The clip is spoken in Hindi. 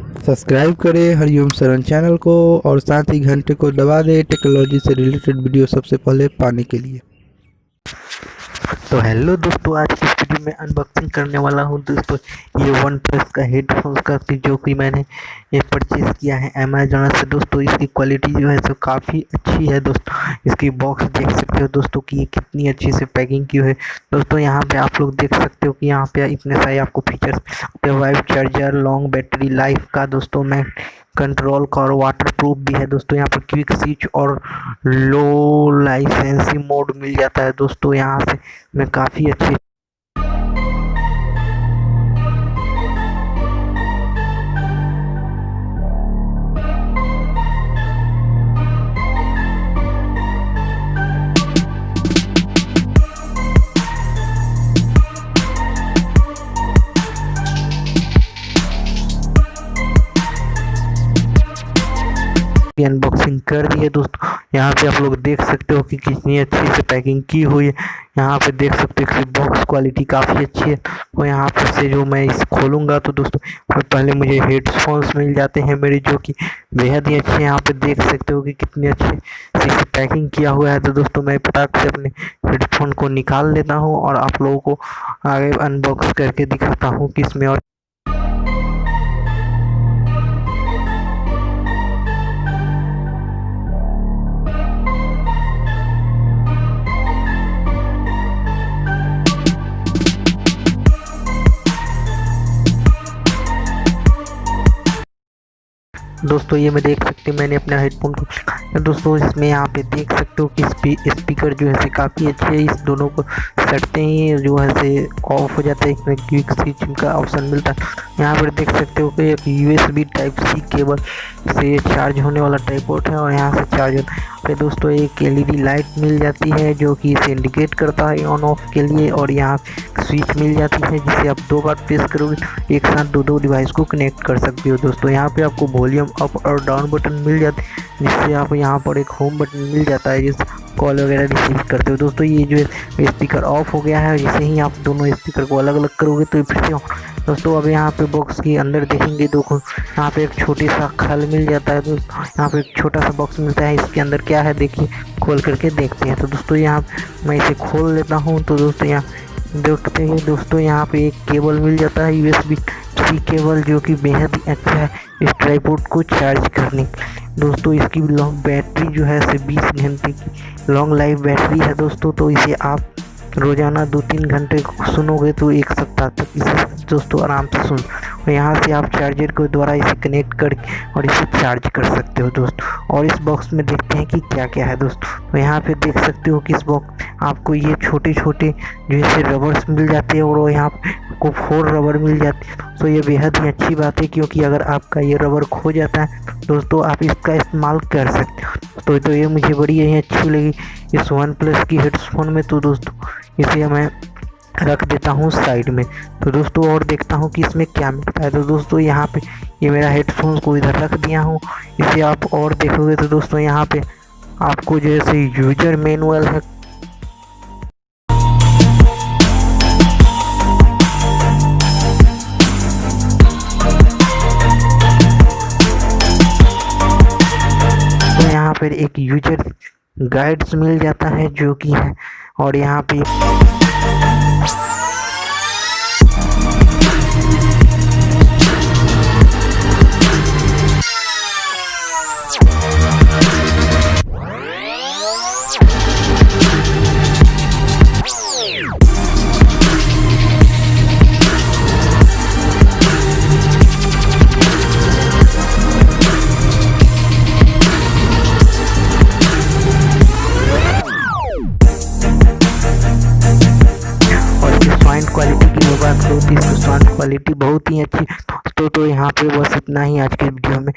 सब्सक्राइब करें हरिओम शरण चैनल को और साथ ही घंटे को दबा दें टेक्नोलॉजी से रिलेटेड वीडियो सबसे पहले पाने के लिए। तो हेलो दोस्तों, आज की इस वीडियो में अनबॉक्सिंग करने वाला हूं दोस्तों ये वन प्लस का हेडफोन्स का, जो कि मैंने ये परचेज़ किया है अमेजोन से। दोस्तों इसकी क्वालिटी जो है सो काफ़ी अच्छी है। दोस्तों इसकी बॉक्स देख सकते हो दोस्तों कि ये कितनी अच्छी से पैकिंग की है। दोस्तों यहाँ पे आप लोग देख सकते हो कि यहाँ पे इतने सारे आपको features, vibe charger, long battery life का दोस्तों, मैं कंट्रोल का और वाटर प्रूफ भी है। दोस्तों यहाँ पर क्विक स्विच और लो लाइसेंसी मोड मिल जाता है। दोस्तों यहाँ से मैं काफ़ी अच्छे अनबॉक्सिंग कर दी है। दोस्तों यहाँ पे आप लोग देख सकते हो कि कितनी अच्छी से पैकिंग की हुई है। यहाँ पे देख सकते हो कि बॉक्स क्वालिटी काफ़ी अच्छी है। तो यहाँ पे से जो मैं इस खोलूँगा तो दोस्तों पहले मुझे हेडफोन्स मिल जाते हैं मेरे, जो कि बेहद ही अच्छे हैं। यहाँ पे देख सकते हो कि कितने अच्छे से पैकिंग किया हुआ है। तो दोस्तों मैं फटाक से अपने हेडफोन को निकाल लेता हूँ और आप लोगों को आगे अनबॉक्स करके दिखाता हूँ कि इसमें और दोस्तों ये मैं देख सकते मैंने अपना हेडफोन को दोस्तों इसमें यहाँ पे देख सकते हो कि स्पीकर जो है से काफ़ी अच्छे है। इस दोनों को सटते ही जो है से ऑफ हो जाता है। इसमें क्विक स्विच का ऑप्शन मिलता है। यहाँ पर देख सकते हो कि एक USB टाइप सी केबल से चार्ज होने वाला ट्राइपॉड है और यहाँ से चार्ज होता है। फिर दोस्तों एक LED लाइट मिल जाती है जो कि इसे इंडिकेट करता है ऑन ऑफ के लिए, और यहाँ स्विच मिल जाती है जिसे आप 2 बार प्रेस करोगे तो एक साथ दो डिवाइस को कनेक्ट कर सकते हो। दोस्तों यहाँ पे आपको वॉल्यूम अप और डाउन बटन मिल जाते हैं, जिससे आप यहाँ पर एक होम बटन मिल जाता है जिससे कॉल वगैरह रिसीव करते हो। दोस्तों ये जो स्पीकर ऑफ हो गया है, जैसे ही आप दोनों स्पीकर को अलग अलग करोगे तो फिर से दोस्तों अब यहाँ पे बॉक्स के अंदर देखेंगे तो यहाँ पे एक छोटी सा खल मिल जाता है। दोस्तों यहाँ पे एक छोटा सा बॉक्स मिलता है, इसके अंदर क्या है देखिए, खोल करके देखते हैं। तो दोस्तों यहाँ मैं इसे खोल लेता हूँ। तो दोस्तों यहाँ देखते हैं दोस्तों यहाँ पे एक केबल मिल जाता है USB-C केबल, जो कि बेहद ही अच्छा है इस ट्राइपॉड को चार्ज करने। दोस्तों इसकी लॉन्ग बैटरी जो है से 20 घंटे की लॉन्ग लाइफ बैटरी है। दोस्तों तो इसे आप रोज़ाना 2-3 घंटे सुनोगे तो 1 सप्ताह तक इसे दोस्तों आराम से सुन, और यहाँ से आप चार्जर के द्वारा इसे कनेक्ट करके और इसे चार्ज कर सकते हो। दोस्तों और इस बॉक्स में देखते हैं कि क्या क्या है। दोस्तों तो यहाँ पे देख सकते हो कि इस बॉक्स आपको ये छोटे छोटे जैसे रबर्स मिल जाते हैं और यहाँ आपको 4 रबर मिल जाते हैं। तो ये बेहद ही अच्छी बात है, क्योंकि अगर आपका ये रबर खो जाता है दोस्तों आप इसका इस्तेमाल कर सकते हो। तो ये मुझे बड़ी अच्छी लगी इस वन प्लस की हेडफोन में। तो दोस्तों इसे मैं रख देता हूँ साइड में। तो दोस्तों और देखता हूँ कि इसमें क्या मिलता है। तो दोस्तों यहाँ पे ये मेरा हेडफोन्स को इधर रख दिया हूँ। इसे आप और देखोगे तो दोस्तों यहाँ पे आपको जैसे यूजर मैनुअल है, तो यहाँ पर एक यूजर गाइड्स मिल जाता है जो कि है, और यहाँ पे साउंड क्वालिटी की बात करूँ तो इसकी साउंड क्वालिटी बहुत ही अच्छी। तो यहाँ पे बस इतना ही आज के वीडियो में।